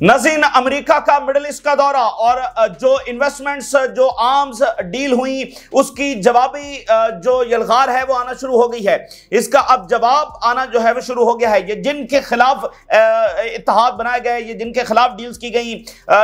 नाज़रीन, अमेरिका का middle east का दौरा और जो इन्वेस्टमेंट्स, जो आर्म्स डील हुई, उसकी जवाबी जो यलगार है वो आना शुरू हो गई है। इसका अब जवाब आना जो है वो शुरू हो गया है। ये जिनके खिलाफ इत्तेहाद बनाए गए, ये जिनके खिलाफ डील्स की गई,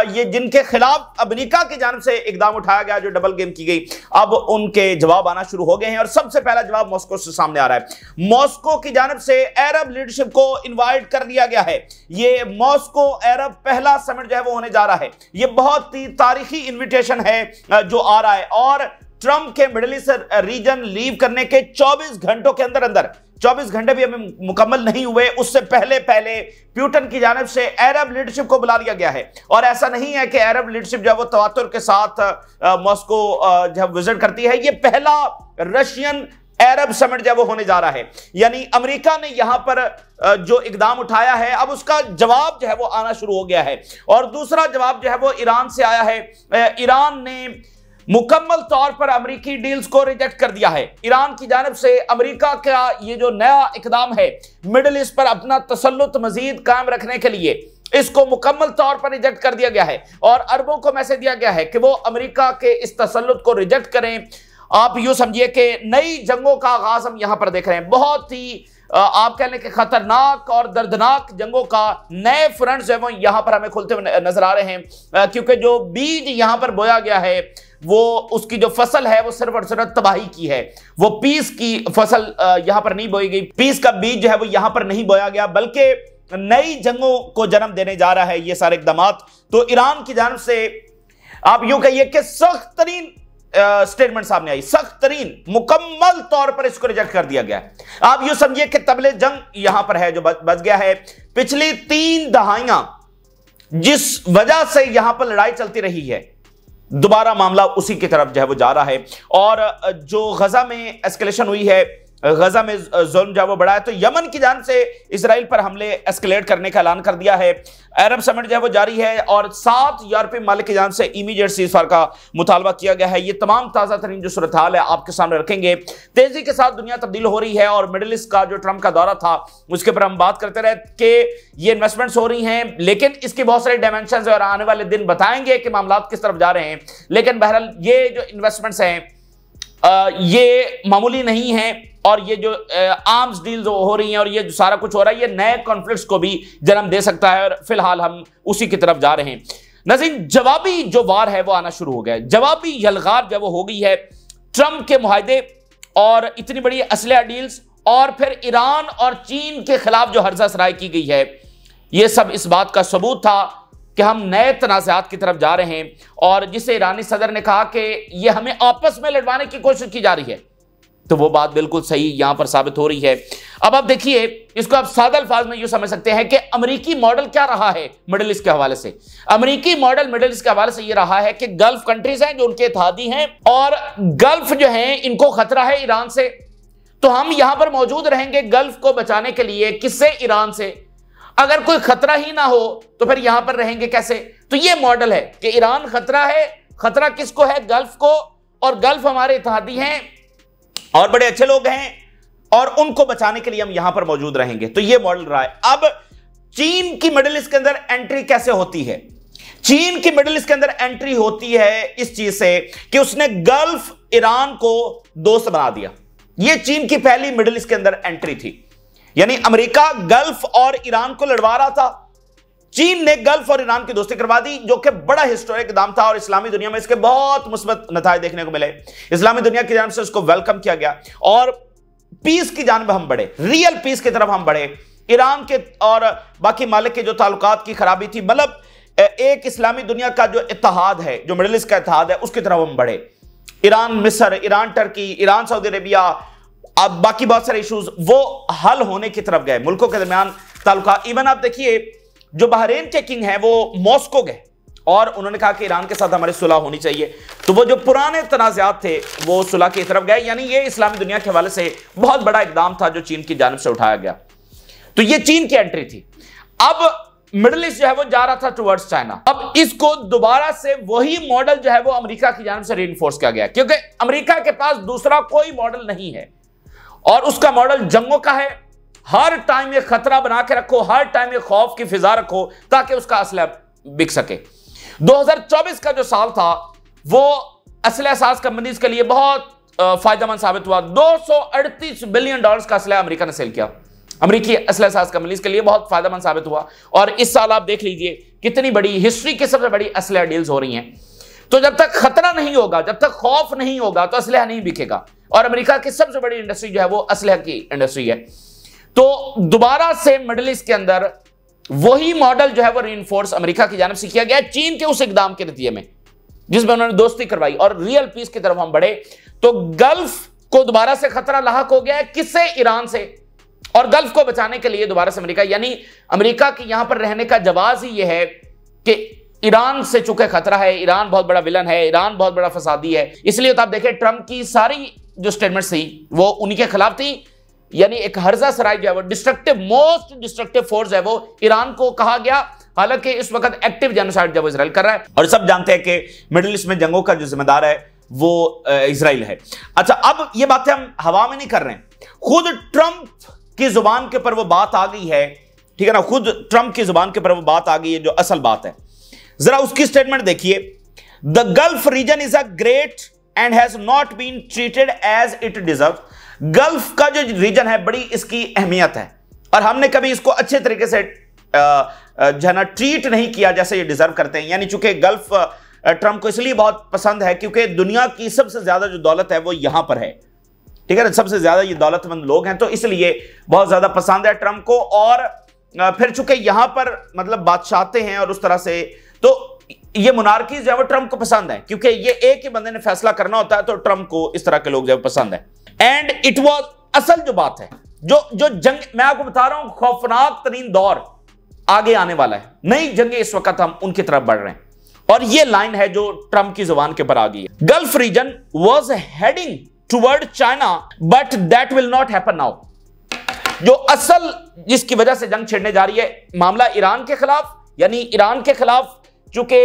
ये जिनके खिलाफ अमेरिका की जानिब से इकदाम उठाया गया, जो डबल गेम की गई, अब उनके जवाब आना शुरू हो गए हैं। और सबसे पहला जवाब मॉस्को से सामने आ रहा है। मॉस्को की जानिब से अरब लीडरशिप को इन्वाइट कर लिया गया है। ये मॉस्को अरब पहला समिट जो है वो होने जा रहा है। ये बहुत ही तारीखी इनविटेशन है जो आ रहा है। और ट्रंप के मिडिल ईस्ट रीजन लीव करने के 24 घंटों के अंदर अंदर, 24 घंटे भी अभी मुकम्मल नहीं हुए, उससे पहले पहले प्यूटन की जानिब से अरब लीडरशिप को बुला लिया गया है। और ऐसा नहीं है कि अरब लीडरशिप जो है वो तवातुर के साथ मॉस्को जब विजिट करती है। ये पहला रशियन अरब समिट जो वो होने जा रहा है। यानी अमेरिका ने यहां पर जो इकदाम उठाया है, अब उसका जवाब जो है वो आना शुरू हो गया है। और दूसरा जवाब जो है वो ईरान से आया है। ईरान ने मुकम्मल तौर पर अमेरिकी डील्स को रिजेक्ट कर दिया है। ईरान की जानिब से अमेरिका का ये जो नया इकदाम है मिडिल ईस्ट पर अपना तसल्लुत मजीद कायम रखने के लिए, इसको मुकम्मल तौर पर रिजेक्ट कर दिया गया है। और अरबों को मैसेज दिया गया है कि वो अमेरिका के इस तसल्लुत को रिजेक्ट करें। आप यूं समझिए कि नई जंगों का आगाज हम यहां पर देख रहे हैं। बहुत ही आप कह लें कि खतरनाक और दर्दनाक जंगों का नए फ्रंट जो है वो यहां पर हमें खुलते हुए नजर आ रहे हैं। क्योंकि जो बीज यहां पर बोया गया है, वो उसकी जो फसल है वो सिर्फ और सिर्फ तबाही की है। वो पीस की फसल यहां पर नहीं बोई गई, पीस का बीज जो है वो यहां पर नहीं बोया गया, बल्कि नई जंगों को जन्म देने जा रहा है ये सारे इकदाम। तो ईरान की जानिब से आप यूं कहिए कि सख्त तरीन स्टेटमेंट सामने आई, सख्त तरीन, मुकम्मल तौर पर इसको रिजेक्ट कर दिया गया है। आप यूं समझिए कि तबले जंग यहां पर है जो बच गया है। पिछली 3 दहाइयां जिस वजह से यहां पर लड़ाई चलती रही है, दोबारा मामला उसी की तरफ जो है वो जा रहा है। और जो गजा में एस्केलेशन हुई है, गजा में जुल्म जो वो बढ़ा है, तो यमन की जान से इजराइल पर हमले एस्केलेट करने का ऐलान कर दिया है। अरब समिट जो है वो जारी है और 7 यूरोपीय ममालिक की जान से इमीडिएट सीज़फायर का मुतालबा किया गया है। ये तमाम ताज़ा तरीन जो सूरत हाल है आपके सामने रखेंगे। तेजी के साथ दुनिया तब्दील हो रही है और मिडिल ईस्ट का जो ट्रंप का दौरा था उसके ऊपर हम बात करते रहे कि ये इन्वेस्टमेंट्स हो रही हैं, लेकिन इसके बहुत सारे डायमेंशन और आने वाले दिन बताएंगे कि मामला किस तरफ जा रहे हैं। लेकिन बहरहाल ये जो इन्वेस्टमेंट्स हैं ये मामूली नहीं है। और ये जो आर्म्स डील्स हो रही हैं और ये जो सारा कुछ हो रहा है, ये नए कॉन्फ्लिक्ट्स को भी जन्म दे सकता है। और फिलहाल हम उसी की तरफ जा रहे हैं। नाज़रीन, जवाबी जो वार है वो आना शुरू हो गया है। जवाबी यलगार जब वो हो गई है ट्रंप के मुआहदे और इतनी बड़ी असलहा डील्स, और फिर ईरान और चीन के खिलाफ जो हर्जा सराय की गई है, ये सब इस बात का सबूत था कि हम नए तनाज़ात की तरफ जा रहे हैं। और जिसे ईरानी सदर ने कहा कि ये हमें आपस में लड़वाने की कोशिश की जा रही है, तो वो बात बिल्कुल सही यहां पर साबित हो रही है। अब आप देखिए, इसको आप सादा अल्फाज में यूं समझ सकते हैं कि अमेरिकी मॉडल क्या रहा है मिडिल ईस्ट के हवाले से। अमेरिकी मॉडल मिडिल ईस्ट के हवाले से ये रहा है कि गल्फ कंट्रीज हैं जो उनके इत्तेहादी हैं, और गल्फ जो हैं इनको खतरा है ईरान से, तो हम यहां पर मौजूद रहेंगे गल्फ को बचाने के लिए। किससे? ईरान से। अगर कोई खतरा ही ना हो तो फिर यहां पर रहेंगे कैसे? तो ये मॉडल है कि ईरान खतरा है। खतरा किसको है? गल्फ को। और गल्फ हमारे इत्तेहादी हैं और बड़े अच्छे लोग हैं, और उनको बचाने के लिए हम यहां पर मौजूद रहेंगे। तो यह मॉडल रहा है। अब चीन की मिडिल ईस्ट के अंदर एंट्री कैसे होती है? चीन की मिडिल ईस्ट के अंदर एंट्री होती है इस चीज से कि उसने गल्फ ईरान को दोस्त बना दिया। यह चीन की पहली मिडिल ईस्ट के अंदर एंट्री थी। यानी अमेरिका गल्फ और ईरान को लड़वा रहा था, चीन ने गल्फ और ईरान की दोस्ती करवा दी, जो कि बड़ा हिस्टोरिक इक़दाम था। और इस्लामी दुनिया में इसके बहुत मुस्बत नतीजे देखने को मिले। इस्लामी दुनिया की जानिब से उसको वेलकम किया गया और पीस की जानिब हम बढ़े, रियल पीस की तरफ हम बढ़े। ईरान के और बाकी मालिक के जो ताल्लुकात की खराबी थी, मतलब एक इस्लामी दुनिया का जो इत्तेहाद है, जो मिडिल ईस्ट का इत्तेहाद है, उसकी तरफ हम बढ़े। ईरान मिस्र, Iran Turkey, Iran Saudi Arabia, अब बाकी बहुत सारे इशूज वो हल होने की तरफ गए, मुल्कों के दरमियान ताल्लुकात। इवन आप देखिए, जो बहरीन के किंग है वो मॉस्को गए और उन्होंने कहा कि ईरान के साथ हमारी सुलह होनी चाहिए। तो वो जो पुराने तनाज़ात थे वो सुलह की तरफ गए। यानी ये इस्लामी दुनिया के हवाले से बहुत बड़ा इकदाम था जो चीन की जानिब से उठाया गया। तो ये चीन की एंट्री थी। अब मिडिल ईस्ट जो है वो जा रहा था टुवर्ड्स चाइना। अब इसको दोबारा से वही मॉडल जो है वो अमेरिका की जानिब से रीइंफोर्स किया गया, क्योंकि अमेरिका के पास दूसरा कोई मॉडल नहीं है और उसका मॉडल जंगों का है। हर टाइम ये खतरा बना के रखो, हर टाइम ये खौफ की फिजा रखो, ताकि उसका असला बिक सके। 2024 का जो साल था वो असले असास कंपनीज के लिए बहुत फायदेमंद साबित हुआ। $238 बिलियन का असला अमेरिका ने सेल किया। अमेरिकी असले असास कंपनीज के लिए बहुत फायदेमंद साबित हुआ। और इस साल आप देख लीजिए कितनी बड़ी हिस्ट्री की सबसे बड़ी असला डील्स हो रही हैं। तो जब तक खतरा नहीं होगा, जब तक खौफ नहीं होगा, तो असलहा नहीं बिकेगा। और अमेरिका की सबसे बड़ी इंडस्ट्री जो है वो असलहा की इंडस्ट्री है। तो दोबारा से मिडिल ईस्ट के अंदर वही मॉडल जो है वो रीइंफोर्स अमेरिका की जानिब से किया गया चीन के उस इकदाम के नतीजे में, जिसमें उन्होंने दोस्ती करवाई और रियल पीस की तरफ हम बढ़े। तो गल्फ को दोबारा से खतरा लाहक हो गया है। किससे? ईरान से। और गल्फ को बचाने के लिए दोबारा से अमेरिका, यानी अमेरिका की यहां पर रहने का जवाब ही यह है कि ईरान से चूंकि खतरा है, ईरान बहुत बड़ा विलन है, ईरान बहुत बड़ा फसादी है, इसलिए तो आप देखें ट्रंप की सारी जो स्टेटमेंट्स थी वो उन्हीं के खिलाफ थी। यानी एक हर्जा सराय जो है वो डिस्ट्रक्टिव, मोस्ट डिस्ट्रक्टिव फोर्स है वो ईरान को कहा गया, हालांकि इस वक्त एक्टिव जेनोसाइड जब इजराइल कर रहा है। और सब जानते हैं कि मिडिल ईस्ट में जंगों का जो जिम्मेदार है वो इजराइल है। अच्छा, अब ये बातें हम हवा में नहीं कर रहे हैं, खुद ट्रंप की जुबान के ऊपर वो बात आ गई है, ठीक है ना, खुद ट्रंप की जुबान के ऊपर वो बात आ गई है जो असल बात है। जरा उसकी स्टेटमेंट देखिए। The gulf region is a great and has not been treated as it deserve. Gulf का जो रीजन है बड़ी इसकी अहमियत है और हमने कभी इसको अच्छे तरीके से ट्रीट नहीं किया जैसे ये डिजर्व करते हैं। यानी चूंकि गल्फ ट्रंप को इसलिए बहुत पसंद है क्योंकि दुनिया की सबसे ज्यादा जो दौलत है वो यहां पर है, ठीक है ना, सबसे ज्यादा ये दौलतमंद लोग हैं, तो इसलिए बहुत ज्यादा पसंद है ट्रंप को। और फिर चूंकि यहां पर मतलब बादशाहते हैं और उस तरह से, तो ये मोनार्कीज जो है वो ट्रंप को पसंद है क्योंकि ये एक ही बंदे ने फैसला करना होता है, तो ट्रंप को इस तरह के लोग जो है पसंद है। एंड इट वाज असल जो बात है, जो जंग मैं आपको बता रहा हूं, खौफनाक तरीन दौर आगे आने वाला है, नई जंगे इस वक्त हम उनकी तरफ बढ़ रहे हैं। और ये लाइन है जो ट्रंप की जुबान के ऊपर आ गई है। Gulf region was heading toward China but that will not happen now. जो असल जिसकी वजह से जंग छिड़ने जा रही है मामला ईरान के खिलाफ, यानी ईरान के खिलाफ चूंकि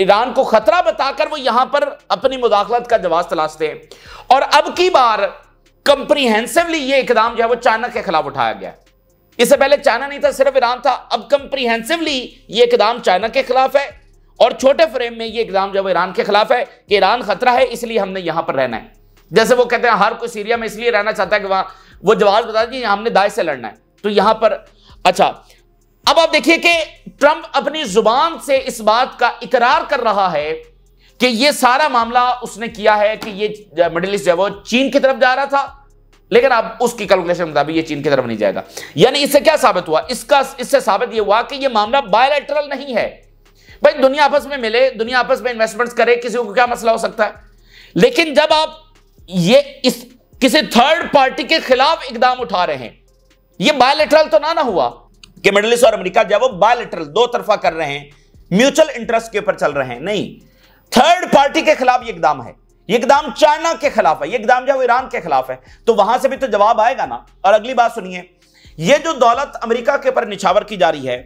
ईरान को खतरा बताकर वो यहां पर अपनी मुदाखलत का जवाब तलाशते हैं। और अब की बार कंप्रीहेंसिवली ये इकदाम जो है वो चाइना के खिलाफ उठाया गया। इससे पहले चाइना नहीं था, सिर्फ ईरान था। अब कंप्रीहेंसिवली ये इकदाम चाइना के खिलाफ है और छोटे फ्रेम में ये इकदाम जो है ईरान के खिलाफ है कि ईरान खतरा है इसलिए हमने यहां पर रहना है। जैसे वो कहते हैं हर कोई सीरिया में इसलिए रहना चाहता है कि वहां वो जवाब बता दीजिए हमने दाएं से लड़ना है, तो यहां पर। अच्छा, अब आप देखिए कि ट्रंप अपनी जुबान से इस बात का इकरार कर रहा है कि ये सारा मामला उसने किया है कि ये मिडिल ईस्ट जो है वो चीन की तरफ जा रहा था, लेकिन अब उसकी कैलकुलेशन के मुताबिक ये चीन की तरफ नहीं जाएगा। यानी इससे क्या साबित हुआ? इससे साबित ये हुआ कि ये मामला बायलैटरल नहीं है। भाई दुनिया आपस में मिले, दुनिया आपस में इन्वेस्टमेंट्स करे, किसी को क्या मसला हो सकता है। लेकिन जब आप ये इस किसी थर्ड पार्टी के खिलाफ इकदाम उठा रहे हैं, ये बायलैटरल तो ना हुआ कि मिडिल ईस्ट और अमेरिका जब वो बायलैटरल दो तरफा कर रहे हैं, म्यूचुअल इंटरेस्ट के ऊपर चल रहे हैं, नहीं, थर्ड पार्टी के खिलाफ ये इकदाम है। ये इकदाम चाइना के खिलाफ है, ये इकदाम जो है ईरान के खिलाफ है, तो वहां से भी तो जवाब आएगा ना। और अगली बात सुनिए, ये जो दौलत अमेरिका के ऊपर निछावर की जा रही है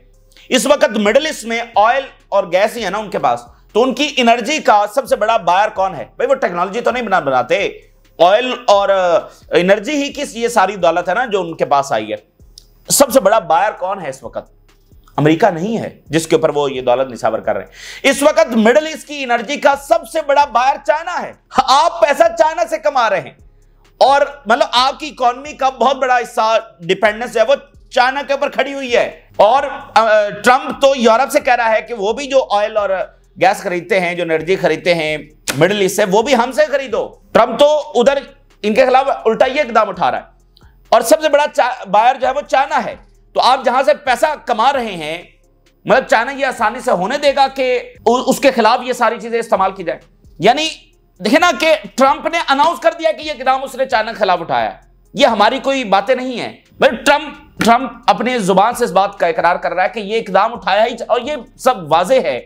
इस वक्त मिडिल ईस्ट में, ऑयल और गैस ही है ना उनके पास, तो उनकी एनर्जी का सबसे बड़ा बायर कौन है? भाई वो टेक्नोलॉजी तो नहीं बनाते, ऑयल और एनर्जी ही की ये सारी दौलत है ना जो उनके पास आई है। सबसे बड़ा बायर कौन है इस वक्त? अमेरिका नहीं है जिसके ऊपर वो ये दौलत निछावर कर रहे हैं। इस वक्त मिडिल ईस्ट की एनर्जी का सबसे बड़ा बायर चाइना है। आप पैसा चाइना से कमा रहे हैं और मतलब आपकी इकोनॉमी का बहुत बड़ा हिस्सा डिपेंडेंस है वो चाइना के ऊपर खड़ी हुई है। और ट्रंप तो यूरोप से कह रहा है कि वो भी जो ऑयल और गैस खरीदते हैं, जो एनर्जी खरीदते हैं मिडिल ईस्ट से, वो भी हमसे खरीदो। ट्रंप तो उधर इनके खिलाफ उल्टा ये इकदाम उठा रहा है और सबसे बड़ा बायर जो है वो चाइना है। तो आप जहां से पैसा कमा रहे हैं, मतलब चाइना ये आसानी से होने देगा कि उसके खिलाफ ये सारी चीजें इस्तेमाल की जाए? यानी देखिए ना कि ट्रंप ने अनाउंस कर दिया कि ये इकदाम उसने चाइना के खिलाफ उठाया। ये हमारी कोई बातें नहीं है भाई। ट्रंप अपनी जुबान से इस बात का इकरार कर रहा है कि ये इकदाम उठाया ही, और ये सब वाज़ेह है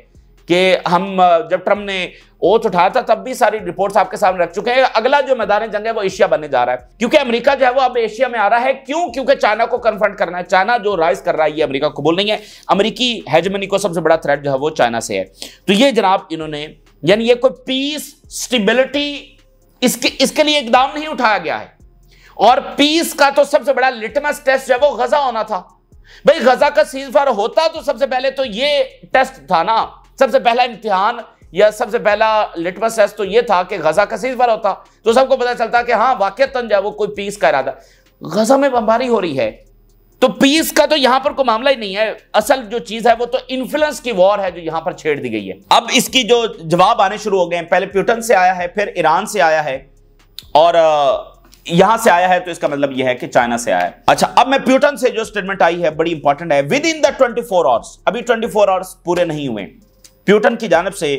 कि हम जब ट्रंप ने ओथ उठाया था तब भी सारी रिपोर्ट्स आपके सामने रख चुके हैं। अगला जो मैदान जंग है वो एशिया बनने जा रहा है, क्योंकि अमेरिका जो है वो अब एशिया में आ रहा है। क्यों? क्योंकि चाइना को कन्फ्रंट करना है। चाइना जो राइज कर रहा है ये अमेरिका को कबूल नहीं है। अमेरिकी हेजेमनी को सबसे बड़ा थ्रेट जो है वो चाइना से है। तो ये जनाब इन्होंने, यानी ये कोई पीस, स्टेबिलिटी, इसके लिए इकदाम नहीं उठाया गया है। और पीस का तो सबसे बड़ा लिटमस टेस्ट जो है वो गजा होना था। भाई गजा का सीज़फायर होता तो सबसे पहले तो ये टेस्ट था ना, सबसे पहला इम्तिहान या सबसे पहला लिटमस टेस्ट तो ये था कि गजा का सीज़फायर होता तो सबको पता चलता कि हाँ वाकईतन जो है वो कोई पीस का इरादा। गजा में बमबारी हो रही है तो पीस का तो यहां पर कोई मामला ही नहीं है। असल जो चीज है वो तो इन्फ्लुएंस की वॉर है जो यहां पर छेड़ दी गई है। अब इसकी जो जवाब आने शुरू हो गए हैं, पहले प्यूटन से आया है, फिर ईरान से आया है और यहां से आया है, तो इसका मतलब यह है कि चाइना से आया है। अच्छा, अब मैं प्यूटन से जो स्टेटमेंट आई है बड़ी इंपॉर्टेंट है। विद इन द 24 आवर्स, अभी 24 आवर्स पूरे नहीं हुए, प्यूटन की जानिब से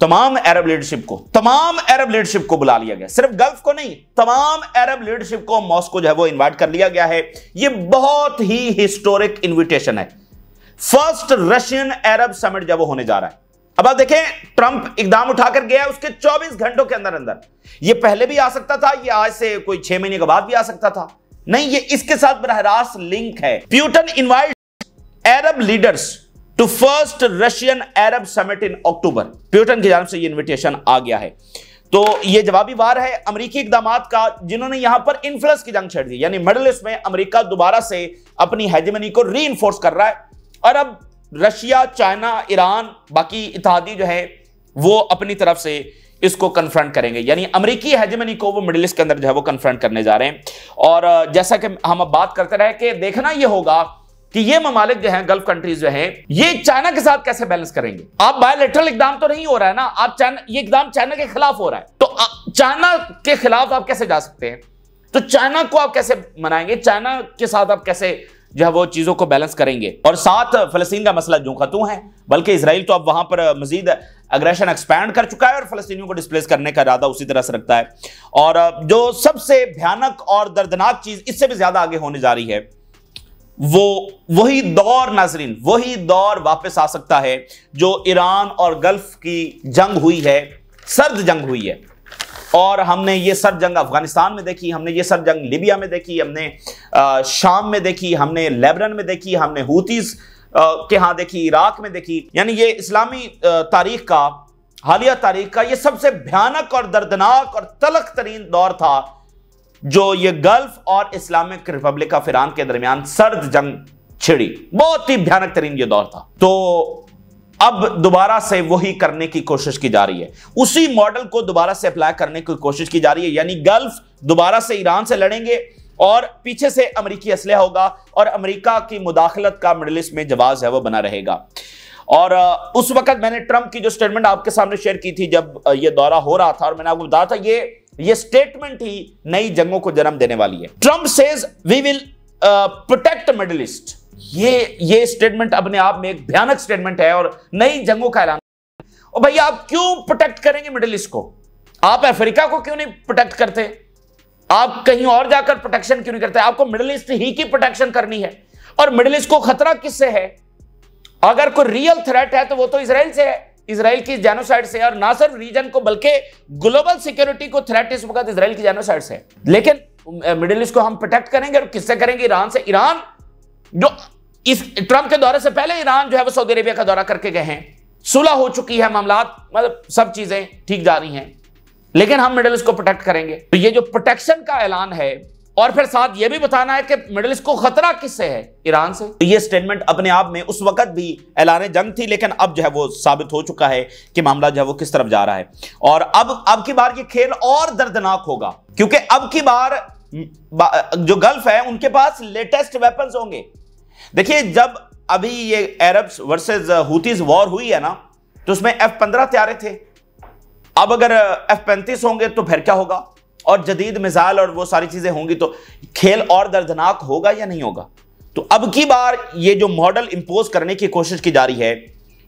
तमाम अरब लीडरशिप को बुला लिया गया। सिर्फ गल्फ को नहीं, तमाम अरब लीडरशिप को मॉस्को जो है वो इनवाइट कर लिया गया है। यह बहुत ही हिस्टोरिक इनविटेशन है। फर्स्ट रशियन अरब समिट जब वो होने जा रहा है। अब आप देखें, ट्रंप इकदाम उठाकर गया उसके 24 घंटों के अंदर अंदर। यह पहले भी आ सकता था, यह आज से कोई 6 महीने के बाद भी आ सकता था। नहीं, यह इसके साथ बरह रास्त लिंक है। Putin invite Arab leaders to first Russian Arab summit in October. Putin की जानिब से ये इन्विटेशन आ गया है। तो ये जवाबी वार है अमेरिकी इकदामात का जिन्होंने यहां पर इन्फ्लुएंस की जंग छेड़ दी। यानी मिडिल ईस्ट में अमेरिका दोबारा से अपनी हेजेमनी को रीइंफोर्स कर रहा है और अब रशिया, चाइना, ईरान, बाकी इत्तेहादी जो है वो अपनी तरफ से इसको कन्फ्रंट करेंगे। यानी अमेरिकी हेजेमनी को वो मिडिल ईस्ट के अंदर जो है वो कन्फ्रंट करने जा रहे हैं। और जैसा कि हम अब बात करते रहे कि देखना यह होगा कि ये ममालिक जो हैं, गल्फ कंट्रीज जो हैं, ये चाइना के साथ कैसे बैलेंस करेंगे। आप बायलैटरल इकदाम तो नहीं हो रहा है ना, आप चाइना, ये इकदाम चाइना के खिलाफ हो रहा है, तो चाइना के खिलाफ आप कैसे जा सकते हैं? तो चाइना को आप कैसे मनाएंगे? चाइना के साथ आप कैसे जो है वो चीजों को बैलेंस करेंगे? और साथ फलस्तीन का मसला जो का तू है, बल्कि इसराइल तो अब वहां पर मजीद अग्रेशन एक्सपैंड कर चुका है और फलस्तीनियों को डिस्प्लेस करने का इरादा उसी तरह से रखता है। और जो सबसे भयानक और दर्दनाक चीज इससे भी ज्यादा आगे होने जा रही है, वही दौर नाजरीन, वही दौर वापस आ सकता है जो ईरान और गल्फ की जंग हुई है, सर्द जंग हुई है। और हमने ये सर्द जंग अफगानिस्तान में देखी, हमने ये सर्द जंग लिबिया में देखी, हमने शाम में देखी, हमने लेबनान में देखी, हमने हूतीज के यहां देखी, इराक में देखी। यानी ये इस्लामी तारीख का, हालिया तारीख का ये सबसे भयानक और दर्दनाक और तलख तरीन दौर था जो ये गल्फ और इस्लामिक रिपब्लिक ऑफ ईरान के दरमियान सर्द जंग छिड़ी। बहुत ही भयानक तरीन ये दौर था। तो अब दोबारा से वही करने की कोशिश की जा रही है, उसी मॉडल को दोबारा से अप्लाई करने की कोशिश की जा रही है। यानी गल्फ दोबारा से ईरान से लड़ेंगे और पीछे से अमेरिकी असलहा होगा और अमेरिका की मुदाखलत का मिडिल ईस्ट में जवाब है वो बना रहेगा। और उस वक्त मैंने ट्रंप की जो स्टेटमेंट आपके सामने शेयर की थी जब ये दौरा हो रहा था, और मैंने आपको बताया था ये स्टेटमेंट ही नई जंगों को जन्म देने वाली है। Trump says we will protect Middle East. ये स्टेटमेंट अपने आप में एक भयानक स्टेटमेंट है और नई जंगों का ऐलान। और भैया आप क्यों प्रोटेक्ट करेंगे मिडिल ईस्ट को? आप अफ्रीका को क्यों नहीं प्रोटेक्ट करते? आप कहीं और जाकर प्रोटेक्शन क्यों नहीं करते? आपको मिडिल ईस्ट ही की प्रोटेक्शन करनी है। और मिडिल ईस्ट को खतरा किससे है? अगर कोई रियल थ्रेट है तो वो तो इजराइल से है, इजराइल की जेनोसाइड से। और ना सिर्फ रीजन को बल्कि ग्लोबल सिक्योरिटी को थ्रेट इस वक्त इजराइल की जेनोसाइड से। लेकिन मिडिल ईस्ट को हम प्रोटेक्ट करेंगे और किससे करेंगे? ईरान से। ईरान जो इस ट्रंप के दौरे से पहले ईरान जो है वो सऊदी अरेबिया का दौरा करके गए हैं, सुलह हो चुकी है, मामलात मतलब सब चीजें ठीक जा रही हैं, लेकिन हम मिडिल ईस्ट को प्रोटेक्ट करेंगे। तो ये जो प्रोटेक्शन का ऐलान है, और फिर साथ ये भी बताना है कि मिडिल ईस्ट को खतरा किससे है? ईरान से। तो ये स्टेटमेंट अपने आप में उस वक्त भी ऐलान जंग थी, लेकिन अब जो है वो साबित हो चुका है कि मामला जो है वो किस तरफ जा रहा है। और अब की बार ये खेल और दर्दनाक होगा, क्योंकि अब की बार जो गल्फ है उनके पास लेटेस्ट वेपन्स होंगे। देखिए, जब अभी ये अरब्स वर्सेस हूतीज वॉर हुई है ना, तो उसमें F-15 तैयारे थे। अब अगर F-35 होंगे तो फिर क्या होगा? और जदीद मिसाइल और वो सारी चीजें होंगी, तो खेल और दर्दनाक होगा या नहीं होगा? तो अब की बार ये जो मॉडल इंपोज करने की कोशिश की जा रही है,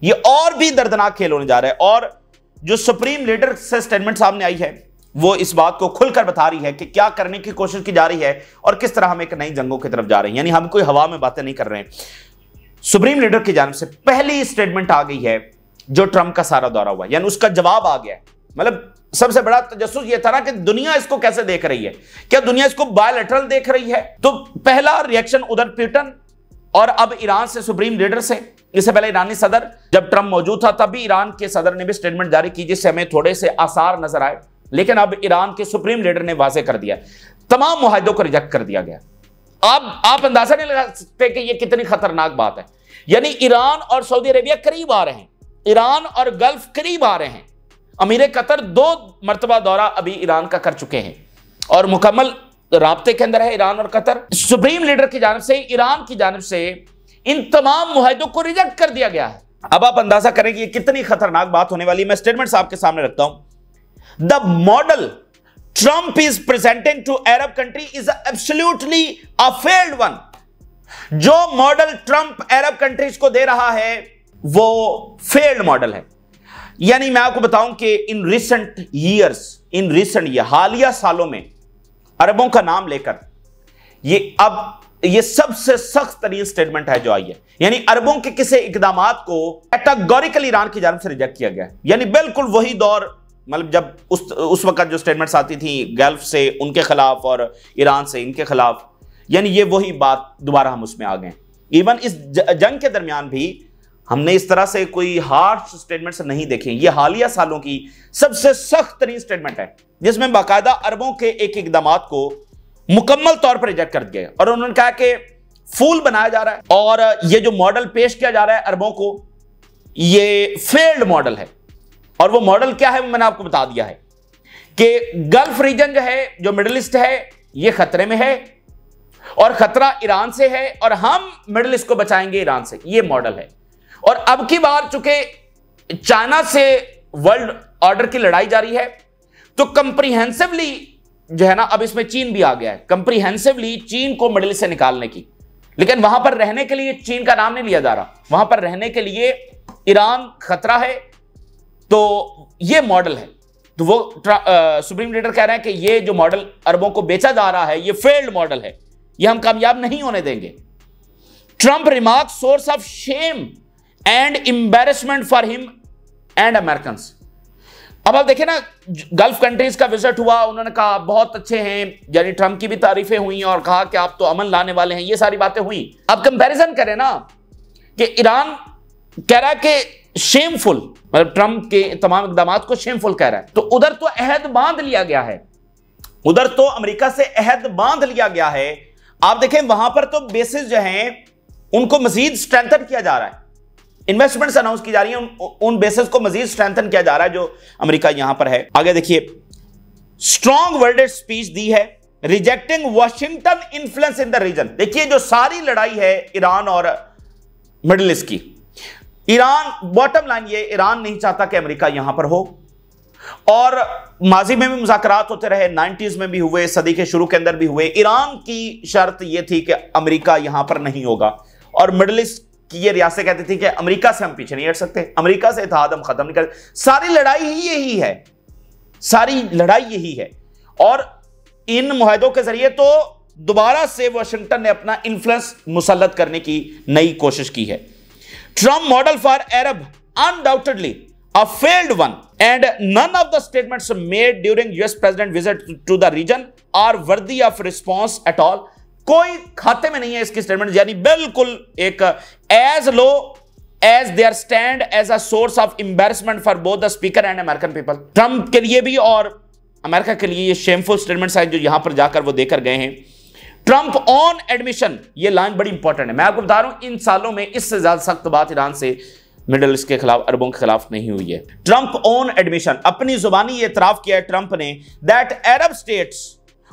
ये और भी दर्दनाक खेल होने जा रहा है। और जो सुप्रीम लीडर से स्टेटमेंट सामने आई है, वो इस बात को खुलकर बता रही है कि क्या करने की कोशिश की जा रही है और किस तरह हम एक नई जंगों की तरफ जा रहे हैं। यानी हम कोई हवा में बातें नहीं कर रहे हैं। सुप्रीम लीडर की जानिब से पहली स्टेटमेंट आ गई है जो ट्रंप का सारा दौरा हुआ, यानी उसका जवाब आ गया। मतलब सबसे बड़ा तजस्सुस यह था ना कि दुनिया इसको कैसे देख रही है, क्या दुनिया इसको बायलैटरल देख रही है? तो पहला रिएक्शन उधर प्यूटन और अब ईरान से सुप्रीम लीडर से। इससे पहले ईरानी सदर जब ट्रंप मौजूद था तब भी ईरान के सदर ने भी स्टेटमेंट जारी की जिससे हमें थोड़े से आसार नजर आए, लेकिन अब ईरान के सुप्रीम लीडर ने वाजे कर दिया, तमाम मुआहदों को रिजेक्ट कर दिया गया। आप अंदाजा नहीं लगा सकते कि यह कितनी खतरनाक बात है। यानी ईरान और सऊदी अरेबिया करीब आ रहे हैं, ईरान और गल्फ करीब आ रहे हैं। अमीर कतर 2 मरतबा दौरा अभी ईरान का कर चुके हैं और मुकम्मल राब्ते के अंदर है ईरान और कतर। सुप्रीम लीडर की जानिब से, ईरान की जानिब से इन तमाम मुआहदों को रिजेक्ट कर दिया गया है। अब आप अंदाजा करें कि ये कितनी खतरनाक बात होने वाली है। मैं स्टेटमेंट्स आपके सामने रखता हूं। The model Trump is presenting to Arab country is absolutely a failed one. जो मॉडल ट्रंप अरब कंट्रीज को दे रहा है वो फेल्ड मॉडल है। यानी मैं आपको बताऊं कि इन रिसेंट ईयर, हालिया सालों में अरबों का नाम लेकर ये सबसे सख्त तरीन स्टेटमेंट है जो आई है। यानी अरबों के किसी इकदामात को कैटेगोरिकल ईरान की जानिब से रिजेक्ट किया गया। यानी बिल्कुल वही दौर, मतलब जब उस वक्त जो स्टेटमेंट्स आती थी गल्फ से उनके खिलाफ और ईरान से इनके खिलाफ, यानी ये वही बात दोबारा हम उसमें आ गए। इवन इस जंग के दरमियान भी हमने इस तरह से कोई हार्श स्टेटमेंट्स नहीं देखे। ये हालिया सालों की सबसे सख्त तरीन स्टेटमेंट है जिसमें बाकायदा अरबों के एक इकदामात को मुकम्मल तौर पर रिजेक्ट कर दिया गया और उन्होंने कहा कि फूल बनाया जा रहा है और ये जो मॉडल पेश किया जा रहा है अरबों को, ये फेल्ड मॉडल है। और वो मॉडल क्या है वो मैंने आपको बता दिया है कि गल्फ रीजन जो है, जो मिडिल ईस्ट है, ये खतरे में है और खतरा ईरान से है और हम मिडिल ईस्ट को बचाएंगे ईरान से, ये मॉडल है। और अब की बार चूंकि चाइना से वर्ल्ड ऑर्डर की लड़ाई जारी है तो कंप्रीहेंसिवली जो है ना, अब इसमें चीन भी आ गया है, कंप्रीहेंसिवली चीन को मिडिल ईस्ट से निकालने की। लेकिन वहां पर रहने के लिए चीन का नाम नहीं लिया जा रहा, वहां पर रहने के लिए ईरान खतरा है। तो ये मॉडल है। तो वो सुप्रीम लीडर कह रहे हैं कि ये जो मॉडल अरबों को बेचा जा रहा है ये फेल्ड मॉडल है, ये हम कामयाब नहीं होने देंगे। Trump remark source of shame and embarrassment for him and American. अब आप देखें ना, गल्फ कंट्रीज का विजिट हुआ, उन्होंने कहा बहुत अच्छे हैं, यानी ट्रंप की भी तारीफें हुई और कहा कि आप तो अमन लाने वाले हैं, ये सारी बातें हुई। अब कंपैरिजन करें ना कि ईरान कह रहा है कि शेमफुल, मतलब ट्रंप के तमाम इकदामात को शेमफुल कह रहा है, तो उधर तो अहद बांध लिया गया है, उधर तो अमेरिका से अहद बांध लिया गया है। आप देखें वहां पर तो बेसिस जो हैं उनको मजीद स्ट्रेंथन किया जा रहा है, इन्वेस्टमेंट्स अनाउंस की जा रही है, उन बेसिस को मजीद स्ट्रेंथन किया जा रहा है जो अमेरिका यहां पर है। आगे देखिए, स्ट्रॉन्ग वर्ल्ड स्पीच दी है rejecting Washington influence in the region. देखिए जो सारी लड़ाई है ईरान और मिडिल ईस्ट की, ईरान, बॉटम लाइन ये, ईरान नहीं चाहता कि अमेरिका यहां पर हो। और माजी में भी मुज़ाकरात होते रहे, 90s में भी हुए, सदी के शुरू के अंदर भी हुए। ईरान की शर्त यह थी कि अमेरिका यहां पर नहीं होगा और मिडिल ईस्ट कि ये रियासतें कहती थी कि अमेरिका से हम पीछे नहीं हट सकते, अमेरिका से इत्तेहाद हम खत्म नहीं कर। सारी लड़ाई ही यही है, सारी लड़ाई यही है। और इन मुआहदों के जरिए तो दोबारा से वाशिंगटन ने अपना इन्फ्लुएंस मुसल्लत करने की नई कोशिश की है। Trump model for Arab undoubtedly a failed one and none of the statements made during US president visit to the region are worthy of response at all। कोई खाते में नहीं है इसकी स्टेटमेंट, यानी बिल्कुल एक as low as their stand as a source of embarrassment for both the speaker and American people. Trump के लिए भी और अमेरिका के लिए ये शेमफुल स्टेटमेंट्स हैं जो यहां पर जाकर वो देकर गए हैं। ट्रंप ऑन एडमिशन, ये लाइन बड़ी इंपॉर्टेंट है, मैं आपको बता रहा हूं इन सालों में इससे ज्यादा सख्त बात ईरान से मिडिल ईस्ट के खिलाफ, अरबों के खिलाफ नहीं हुई है। ट्रंप ऑन एडमिशन, अपनी जुबानी एतराफ किया है ट्रंप ने that Arab states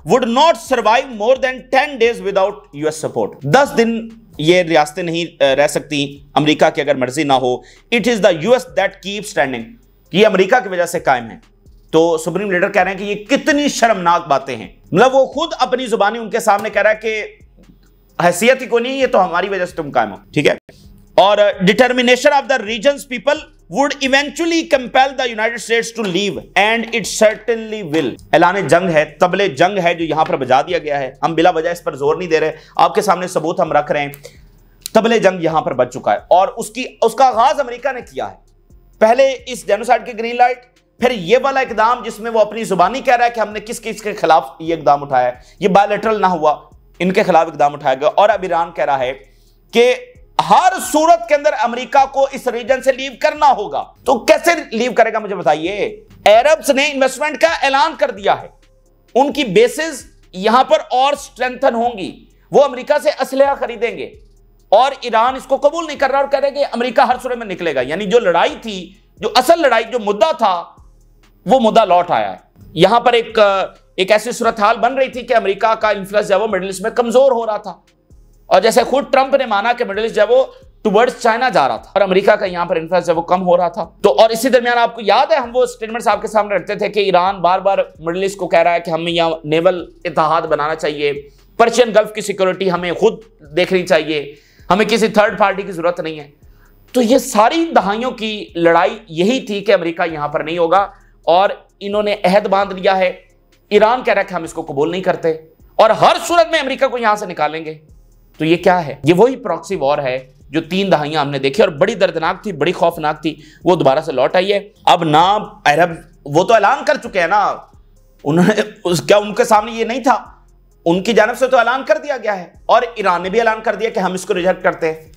would not survive more than 10 days without US support. 10 दिन ये रियासतें नहीं रह सकती अमेरिका की अगर मर्जी ना हो। It is the US that keep standing, ये अमेरिका की वजह से कायम है। तो सुप्रीम लीडर कह रहे हैं कि ये कितनी शर्मनाक बातें हैं, मतलब वो खुद अपनी जुबानी उनके सामने कह रहा है कि हैसियत ही को नहीं, ये तो हमारी वजह से तुम कायम हो, ठीक है। और determination of the region's people would eventually compel the United States to leave and it certainly will। ऐलान जंग है, तबले जंग है जो यहां पर बजा दिया गया है। हम बिला वजह इस पर जोर नहीं दे रहे, आपके सामने सबूत हम रख रहे हैं। तबले जंग यहां पर बज चुका है और उसका आगाज अमेरिका ने किया है। पहले इस जेनोसाइड की ग्रीन लाइट, फिर ये वाला इकदाम जिसमें वो अपनी जुबानी कह रहा है कि हमने किस किस के खिलाफ ये इकदाम उठाया है, ये बायलैटरल ना हुआ, इनके खिलाफ इकदाम उठाया गया। और अब ईरान कह रहा है कि हर सूरत के अंदर अमेरिका को इस रीजन से लीव करना होगा। तो कैसे लीव करेगा मुझे बताइए। अरब्स ने इन्वेस्टमेंट का ऐलान कर दिया है, उनकी बेसिस यहां पर और स्ट्रेंथन होंगी। वो अमेरिका से असलहा खरीदेंगे और ईरान इसको कबूल नहीं कर रहा और कह रहे कि अमेरिका हर सूरत में निकलेगा। यानी जो लड़ाई थी, जो असल लड़ाई, जो मुद्दा था, वो मुद्दा लौट आया है। यहां पर एक ऐसी सूरत हाल बन रही थी कि अमेरिका का इन्फ्लुएंस जो है वो मिडिल ईस्ट में कमजोर हो रहा था, और जैसे खुद ट्रंप ने माना कि मिडिल ईस्ट जो है वो टुवर्ड्स चाइना जा रहा था और अमेरिका का यहां पर इन्फ्लुएंस जो है वो कम हो रहा था। तो और इसी दरमियान आपको याद है, हम वो स्टेटमेंट्स आपके सामने रखते थे कि ईरान बार बार मिडिल ईस्ट को कह रहा है कि हमें यहाँ नेवल इत्तेहाद बनाना चाहिए, पर्शियन गल्फ की सिक्योरिटी हमें खुद देखनी चाहिए, हमें किसी थर्ड पार्टी की जरूरत नहीं है। तो ये सारी दहाइयों की लड़ाई यही थी कि अमेरिका यहां पर नहीं होगा, और इन्होंने अहद बांध लिया है। ईरान कह रहा है कि हम इसको कबूल नहीं करते और हर सूरत में अमेरिका को यहां से निकालेंगे। तो ये क्या है? ये वही प्रॉक्सी वॉर है जो 3 दहाइयां हमने देखी और बड़ी दर्दनाक थी, बड़ी खौफनाक थी, वो दोबारा से लौट आई है। अब ना अरब, वो तो ऐलान कर चुके हैं ना, उन्होंने क्या उनके सामने ये नहीं था? उनकी जानिब से तो ऐलान कर दिया गया है और ईरान ने भी ऐलान कर दिया कि हम इसको रिजेक्ट करते हैं।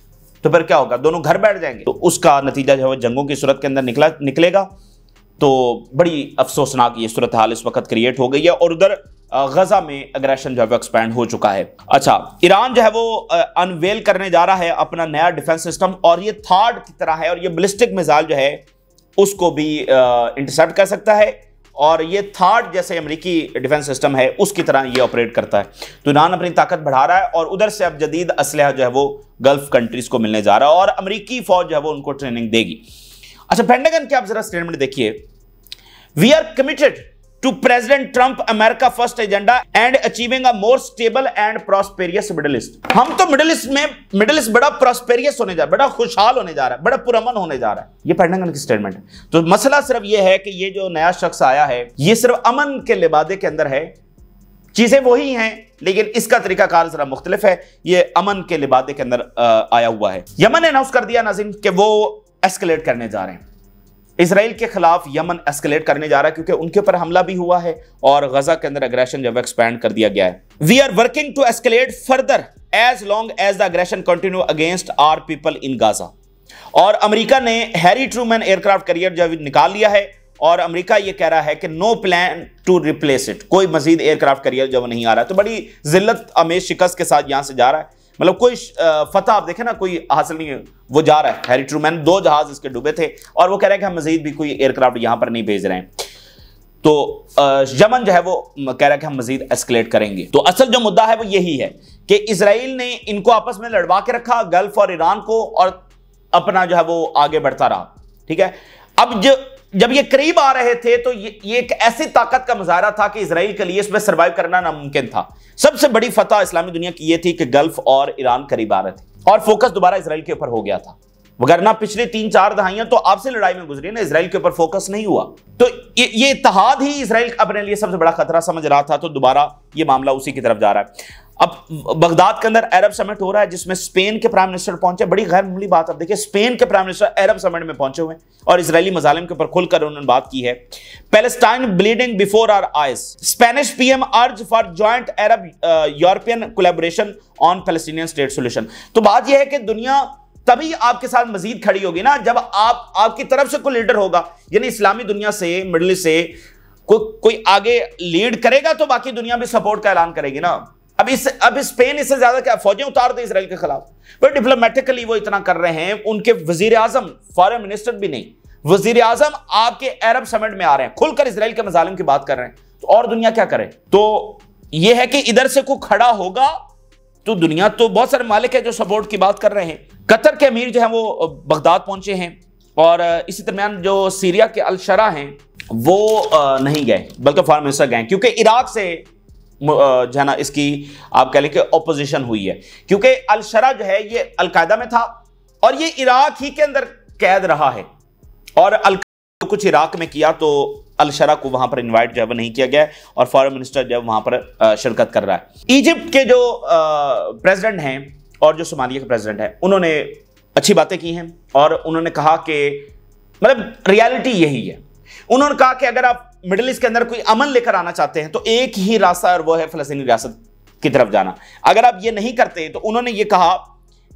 तो फिर क्या होगा? दोनों घर बैठ जाएंगे। तो उसका नतीजा जो है जंगों की सूरत के अंदर निकलेगा। तो बड़ी अफसोसनाक ये सूरत हाल इस वक्त क्रिएट हो गई है और उधर गजा में अग्रेशन जो है वो एक्सपैंड हो चुका है। अच्छा, ईरान जो है वो अनवेल करने जा रहा है अपना नया डिफेंस सिस्टम, और ये थार्ड की तरह है और ये बैलिस्टिक मिसाइल जो है उसको भी इंटरसेप्ट कर सकता है, और ये थार्ड जैसे अमेरिकी डिफेंस सिस्टम है उसकी तरह ये ऑपरेट करता है। तो ईरान अपनी ताकत बढ़ा रहा है और उधर से अब जदीद असलहा जो है वो गल्फ कंट्रीज को मिलने जा रहा है और अमेरिकी फौज जो है वो उनको ट्रेनिंग देगी। अच्छा, पेंटागन की आप जरा स्टेटमेंट देखिए। We are committed to President Trump America First agenda and achieving a more stable and prosperous Middle East. हम तो मिडिल ईस्ट बड़ा प्रॉस्पेरियस होने जा रहा है, बड़ा खुशहाल होने जा रहा है, बड़ा पुरअमन होने जा रहा है। ये पेंटागन की स्टेटमेंट है। तो मसला सिर्फ ये है कि ये जो नया शख्स आया है ये सिर्फ अमन के लिबादे के अंदर है, चीजें वही हैं लेकिन इसका तरीकाकार जरा मुख्तलिफ है। ये अमन के लिबादे के अंदर आया हुआ है। यमन ने अनाउंस कर दिया नाज़रीन कि वो एस्केलेट करने जा रहे हैं, इजराइल के खिलाफ यमन एस्केलेट करने जा रहा है क्योंकि उनके ऊपर हमला भी हुआ है और गजा के अंदर अग्रेशन जब एक्सपैंड कर दिया गया है। We are working to escalate further as long as the aggression continue against our people in Gaza. और अमेरिका ने हैरी ट्रूमैन एयरक्राफ्ट कैरियर जब निकाल लिया है और अमेरिका ये कह रहा है कि no plan to replace it, कोई मजीद एयरक्राफ्ट कैरियर जब नहीं आ रहा है। तो बड़ी जिल्लत अमेज शिकस्त के साथ यहां से जा रहा है, मतलब कोई फतह आप देखें ना कोई हासिल नहीं है, वो जा रहा है। हैरी ट्रूमैन 2 जहाज इसके डूबे थे और वो कह रहे हैं कि हम मजीद भी कोई एयरक्राफ्ट यहां पर नहीं भेज रहे हैं। तो यमन जो है वो कह रहा है कि हम मजीद एस्केलेट करेंगे। तो असल जो मुद्दा है वो यही है कि इजराइल ने इनको आपस में लड़वा के रखा, गल्फ और ईरान को, और अपना जो है वो आगे बढ़ता रहा। ठीक है, अब जब ये करीब आ रहे थे तो ये एक ऐसी ताकत का मुजाहरा था कि इजराइल के लिए इसमें सर्वाइव करना नामुमकिन था। सबसे बड़ी फतह इस्लामी दुनिया की ये थी कि गल्फ और ईरान करीब आ रहे थे और फोकस दोबारा इजराइल के ऊपर हो गया था, वगरना पिछली 3-4 दहाइयां तो आपसी लड़ाई में गुजरी ना, इजराइल के ऊपर फोकस नहीं हुआ। तो ये इत्तेहाद ही इजराइल अपने लिए सबसे बड़ा खतरा समझ रहा था, तो दोबारा ये मामला उसी की तरफ जा रहा है। अब बगदाद के अंदर अरब समिट हो रहा है जिसमें स्पेन के प्राइम मिनिस्टर पहुंचे। बड़ी गैर मामूली बात, अब देखिए स्पेन के प्राइम मिनिस्टर अरब समिट में पहुंचे हुए और इजरायली मजालिम के ऊपर खुलकर उन्होंने बात की है। Palestine bleeding before our eyes, Spanish PM urge for joint Arab European collaboration on Palestinian state solution. तो बात यह है कि दुनिया तभी आपके साथ मजीद खड़ी होगी ना जब आपकी तरफ से कोई लीडर होगा, यानी इस्लामी दुनिया से, मिडिल ईस्ट से कोई आगे लीड करेगा तो बाकी दुनिया भी सपोर्ट का ऐलान करेगी ना। अब स्पेन इससे ज्यादा क्या, फौजें उतार दे इसराइल के खिलाफ, पर डिप्लोमेटिकली वो इतना कर रहे हैं। उनके वजीर आजम, फॉरेन मिनिस्टर भी नहीं, वजीर आजम आपके अरब समिट में आ रहे हैं, खुलकर इसराइल के मजालिम की बात कर रहे हैं, तो और दुनिया क्या करे। तो यह है कि इधर से कोई खड़ा होगा तो दुनिया, तो बहुत सारे मालिक है जो सपोर्ट की बात कर रहे हैं। कतर के अमीर जो है वो बगदाद पहुंचे हैं और इसी दरमियान जो सीरिया के अल शरा हैं वो नहीं गए बल्कि फॉरेन मिनिस्टर गए, क्योंकि इराक से जो है ना इसकी आप कह लें कि ऑपोजिशन हुई है, क्योंकि अल शरा जो है ये अलकायदा में था और ये इराक ही के अंदर कैद रहा है और अलकायदा कुछ इराक में किया तो अल शरा को वहां पर इनवाइट जो है नहीं किया गया और फॉरेन मिनिस्टर जो है वहां पर शिरकत कर रहा है। इजिप्ट के जो प्रेसिडेंट हैं और जो सोमालिया के प्रेसिडेंट हैं उन्होंने अच्छी बातें की हैं और उन्होंने कहा कि मतलब रियलिटी यही है। उन्होंने कहा कि अगर आप मिडिल ईस्ट के अंदर कोई अमन लेकर आना चाहते हैं तो एक ही रास्ता और वो है फलस्तीनी रियासत की तरफ जाना। अगर आप ये नहीं करते तो उन्होंने ये कहा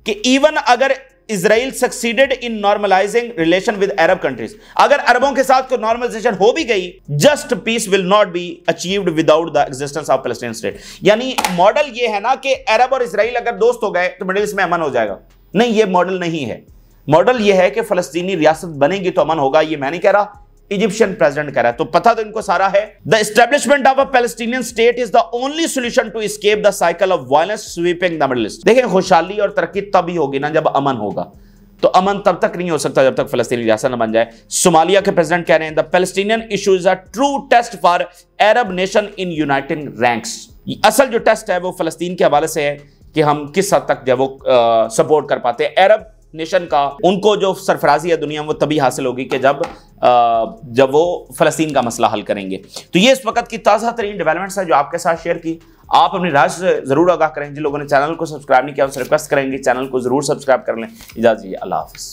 कि इवन अगर Israel succeeded in normalizing relation with Arab countries, अगर अरबों के साथ कोई नॉर्मलाइजेशन हो भी गई, just peace will not be achieved without the existence of Palestine state. यानी मॉडल ये है ना कि अरब और इजराइल अगर दोस्त हो गए तो मिडिल ईस्ट में अमन हो जाएगा। नहीं, ये मॉडल नहीं है। मॉडल ये है कि फलस्तीनी रियासत बनेगी तो अमन होगा। ये मैं नहीं कह रहा, इजिप्शियन प्रेसिडेंट कह रहा है। तो पता तो इनको सारा है। The establishment of a Palestinian state is the only solution to escape the cycle of violence sweeping the Middle East. देखिए, खुशहाली और तरक्की तभी होगी ना जब अमन होगा। तो अमन तब तक नहीं हो सकता जब तक फलस्तीनी रियासत न बन जाए। सोमालिया के प्रेसिडेंट कह रहे हैं the Palestinian issue is a true test for Arab nation in united ranks. असल जो टेस्ट है वो फलस्तीन के हवाले से है कि हम किस हद तक जब वो सपोर्ट कर पाते हैं अरब नेशन का। उनको जो सरफराजी है दुनिया में वो तभी हासिल होगी कि जब वो फलस्तीन का मसला हल करेंगे। तो ये इस वक्त की ताज़ा तरीन डेवलपमेंट्स है जो आपके साथ शेयर की। आप अपनी राय से जरूर आगाह करें। जिन लोगों ने चैनल को सब्सक्राइब नहीं किया उनसे रिक्वेस्ट करेंगे चैनल को जरूर सब्सक्राइब कर लें। इजाज़त दीजिए, अल्लाह हाफ़िज़।